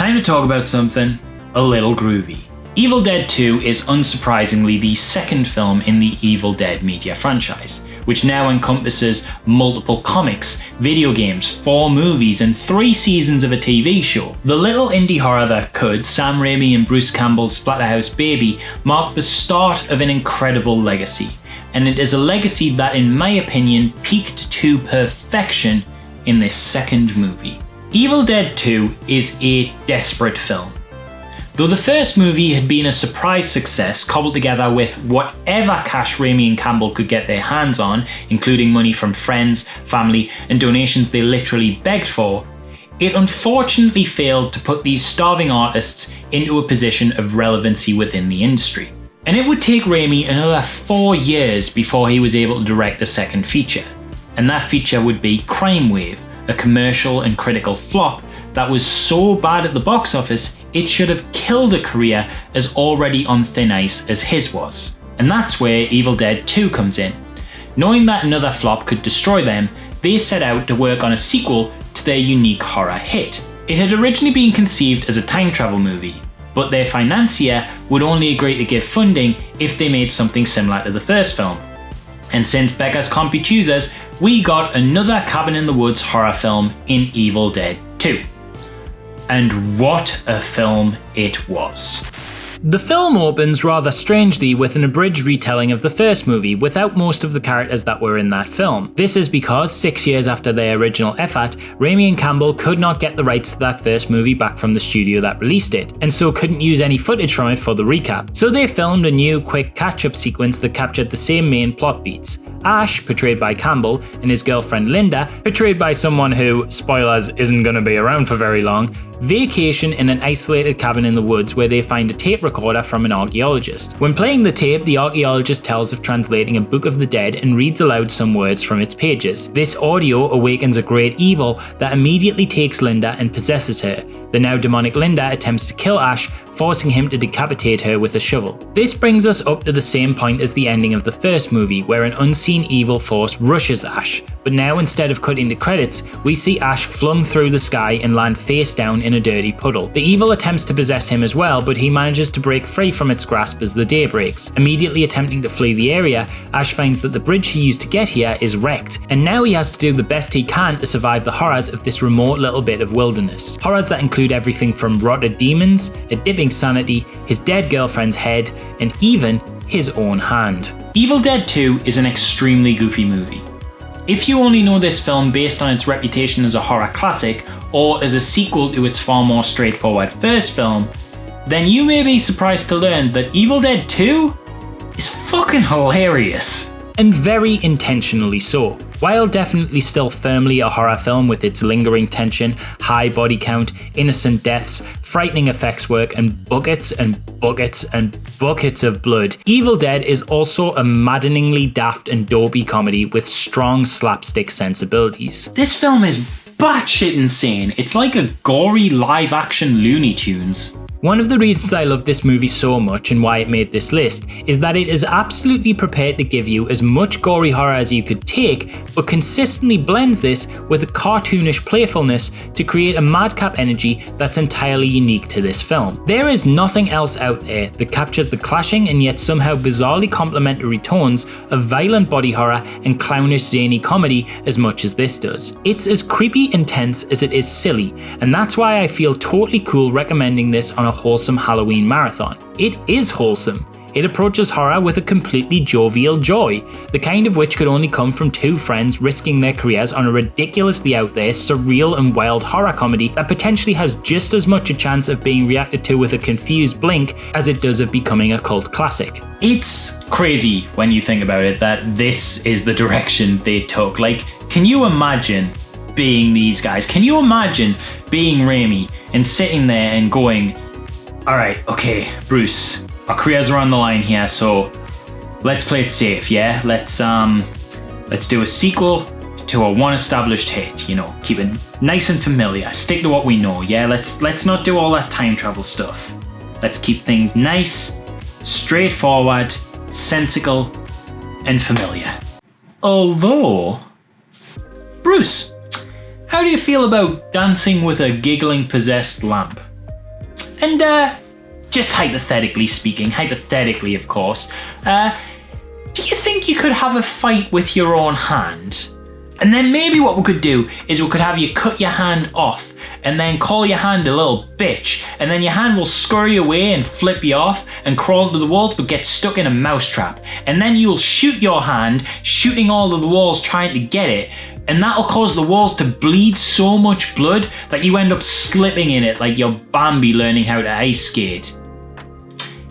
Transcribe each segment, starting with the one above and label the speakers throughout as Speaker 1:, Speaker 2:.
Speaker 1: time to talk about something a little groovy. Evil Dead 2 is unsurprisingly the second film in the Evil Dead media franchise, which now encompasses multiple comics, video games, 4 movies, and 3 seasons of a TV show. The little indie horror that could, Sam Raimi and Bruce Campbell's Splatterhouse Baby, marked the start of an incredible legacy, and it is a legacy that, in my opinion, peaked to perfection in this second movie. Evil Dead 2 is a desperate film. Though the first movie had been a surprise success cobbled together with whatever cash Raimi and Campbell could get their hands on, including money from friends, family, and donations they literally begged for, it unfortunately failed to put these starving artists into a position of relevancy within the industry. And it would take Raimi another 4 years before he was able to direct a second feature. And that feature would be Crime Wave, a commercial and critical flop that was so bad at the box office it should have killed a career as already on thin ice as his was. And that's where Evil Dead 2 comes in. Knowing that another flop could destroy them, they set out to work on a sequel to their unique horror hit. It had originally been conceived as a time travel movie, but their financier would only agree to give funding if they made something similar to the first film. And since beggars can't be choosers, we got another cabin in the woods horror film in Evil Dead 2. And what a film it was. The film opens rather strangely with an abridged retelling of the first movie without most of the characters that were in that film. This is because 6 years after their original effort, Raimi and Campbell could not get the rights to that first movie back from the studio that released it, and so couldn't use any footage from it for the recap. So they filmed a new quick catch-up sequence that captured the same main plot beats. Ash, portrayed by Campbell, and his girlfriend Linda, portrayed by someone who, spoilers, isn't going to be around for very long, vacation in an isolated cabin in the woods where they find a tape recorder from an archaeologist. When playing the tape, the archaeologist tells of translating a book of the dead and reads aloud some words from its pages. This audio awakens a great evil that immediately takes Linda and possesses her. The now demonic Linda attempts to kill Ash, forcing him to decapitate her with a shovel. This brings us up to the same point as the ending of the first movie, where an unseen evil force rushes Ash. But now, instead of cutting to credits, we see Ash flung through the sky and land face down in a dirty puddle. The evil attempts to possess him as well, but he manages to break free from its grasp as the day breaks. Immediately attempting to flee the area, Ash finds that the bridge he used to get here is wrecked, and now he has to do the best he can to survive the horrors of this remote little bit of wilderness. Horrors that include everything from rotted demons, a dipping sanity, his dead girlfriend's head, and even his own hand. Evil Dead 2 is an extremely goofy movie. If you only know this film based on its reputation as a horror classic, or as a sequel to its far more straightforward first film, then you may be surprised to learn that Evil Dead 2 is fucking hilarious. And very intentionally so. While definitely still firmly a horror film with its lingering tension, high body count, innocent deaths, frightening effects work, and buckets and buckets and buckets of blood, Evil Dead is also a maddeningly daft and dopey comedy with strong slapstick sensibilities. This film is batshit insane. It's like a gory live-action Looney Tunes. One of the reasons I love this movie so much and why it made this list is that it is absolutely prepared to give you as much gory horror as you could take, but consistently blends this with a cartoonish playfulness to create a madcap energy that's entirely unique to this film. There is nothing else out there that captures the clashing and yet somehow bizarrely complementary tones of violent body horror and clownish zany comedy as much as this does. It's as creepy intense as it is silly, and that's why I feel totally cool recommending this on a wholesome Halloween marathon. It is wholesome. It approaches horror with a completely jovial joy, the kind of which could only come from two friends risking their careers on a ridiculously out there, surreal and wild horror comedy that potentially has just as much a chance of being reacted to with a confused blink as it does of becoming a cult classic. It's crazy when you think about it that this is the direction they took. Like, can you imagine being these guys? Can you imagine being Raimi and sitting there and going, alright, okay, Bruce, our careers are on the line here, so let's play it safe, yeah? Let's do a sequel to a one established hit, you know, keep it nice and familiar, stick to what we know, yeah? Let's not do all that time travel stuff. Let's keep things nice, straightforward, sensical, and familiar. Although, Bruce, how do you feel about dancing with a giggling possessed lamp? And just hypothetically speaking, hypothetically of course, do you think you could have a fight with your own hand? And then maybe what we could do is we could have you cut your hand off and then call your hand a little bitch, and then your hand will scurry away and flip you off and crawl into the walls but get stuck in a mousetrap. And then you'll shoot your hand, shooting all of the walls trying to get it, and that'll cause the walls to bleed so much blood that you end up slipping in it like you're Bambi learning how to ice skate.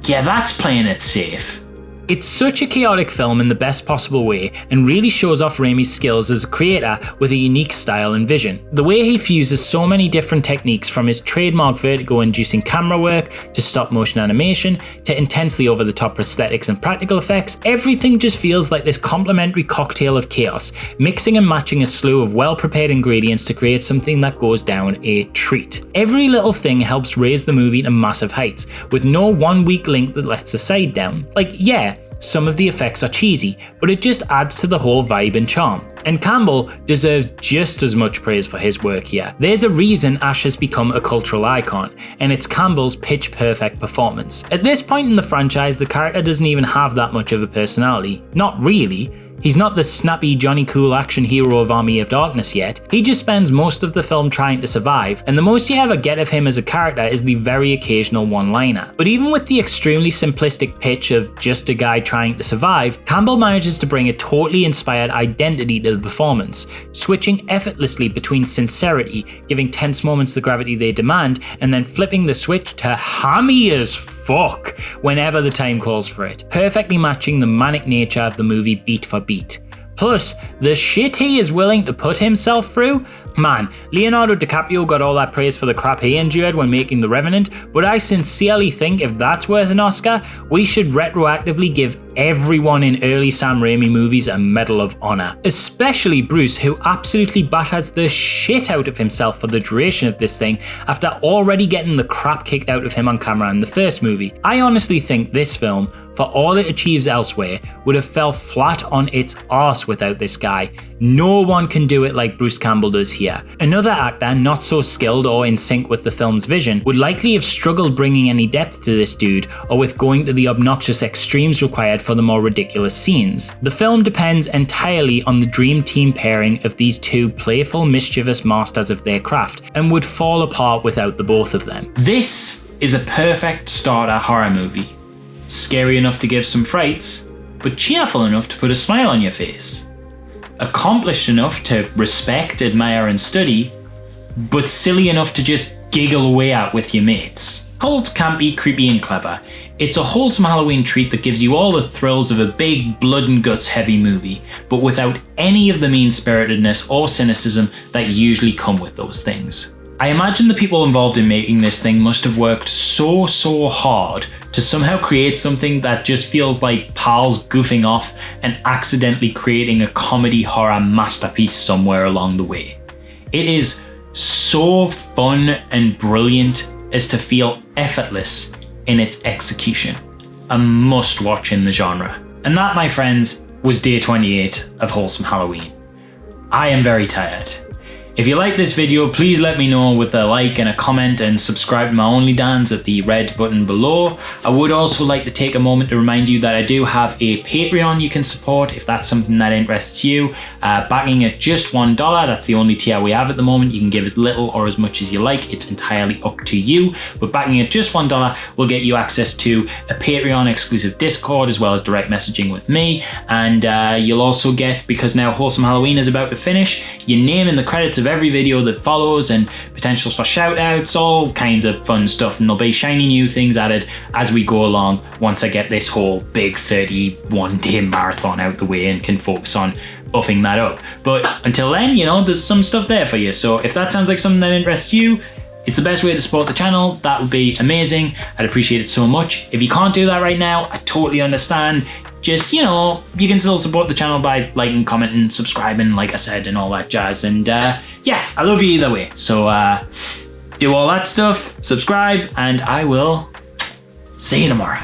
Speaker 1: Yeah, that's playing it safe. It's such a chaotic film in the best possible way and really shows off Raimi's skills as a creator with a unique style and vision. The way he fuses so many different techniques, from his trademark vertigo-inducing camera work to stop-motion animation to intensely over-the-top prosthetics and practical effects, everything just feels like this complementary cocktail of chaos, mixing and matching a slew of well-prepared ingredients to create something that goes down a treat. Every little thing helps raise the movie to massive heights, with no one weak link that lets the side down. Like, yeah, some of the effects are cheesy, but it just adds to the whole vibe and charm. And Campbell deserves just as much praise for his work here. There's a reason Ash has become a cultural icon, and it's Campbell's pitch-perfect performance. At this point in the franchise, the character doesn't even have that much of a personality. Not really. He's not the snappy Johnny Cool action hero of Army of Darkness yet. He just spends most of the film trying to survive, and the most you ever get of him as a character is the very occasional one-liner. But even with the extremely simplistic pitch of just a guy trying to survive, Campbell manages to bring a totally inspired identity to the performance, switching effortlessly between sincerity, giving tense moments the gravity they demand, and then flipping the switch to hammy as fuck whenever the time calls for it, perfectly matching the manic nature of the movie beat for beat. Plus, the shit he is willing to put himself through? Man, Leonardo DiCaprio got all that praise for the crap he endured when making The Revenant, but I sincerely think if that's worth an Oscar, we should retroactively give everyone in early Sam Raimi movies a Medal of Honor. Especially Bruce, who absolutely batters the shit out of himself for the duration of this thing after already getting the crap kicked out of him on camera in the first movie. I honestly think this film, for all it achieves elsewhere, would have fell flat on its arse without this guy. No one can do it like Bruce Campbell does here. Another actor not so skilled or in sync with the film's vision would likely have struggled bringing any depth to this dude, or with going to the obnoxious extremes required for the more ridiculous scenes. The film depends entirely on the dream team pairing of these two playful, mischievous masters of their craft, and would fall apart without the both of them. This is a perfect starter horror movie. Scary enough to give some frights, but cheerful enough to put a smile on your face. Accomplished enough to respect, admire and study, but silly enough to just giggle away at with your mates. Cult, campy, creepy and clever, it's a wholesome Halloween treat that gives you all the thrills of a big blood and guts heavy movie, but without any of the mean-spiritedness or cynicism that usually come with those things. I imagine the people involved in making this thing must have worked so hard to somehow create something that just feels like pals goofing off and accidentally creating a comedy horror masterpiece somewhere along the way. It is so fun and brilliant as to feel effortless in its execution. A must watch in the genre. And that, my friends, was day 28 of Wholesome Halloween. I am very tired. If you like this video, please let me know with a like and a comment, and subscribe to my OnlyDans at the red button below. I would also like to take a moment to remind you that I do have a Patreon you can support if that's something that interests you. Backing at just $1, that's the only tier we have at the moment. You can give as little or as much as you like, it's entirely up to you. But backing at just $1 will get you access to a Patreon exclusive Discord as well as direct messaging with me. And you'll also get, because now Wholesome Halloween is about to finish, your name in the credits of every video that follows, and potentials for shout outs, all kinds of fun stuff, and there'll be shiny new things added as we go along once I get this whole big 31-day marathon out the way and can focus on buffing that up. But until then, you know, there's some stuff there for you, so if that sounds like something that interests you, it's the best way to support the channel. That would be amazing. I'd appreciate it so much. If you can't do that right now, I totally understand. Just, you know, you can still support the channel by liking, commenting, subscribing, like I said, and all that jazz. And yeah, I love you either way. So do all that stuff, subscribe, and I will see you tomorrow.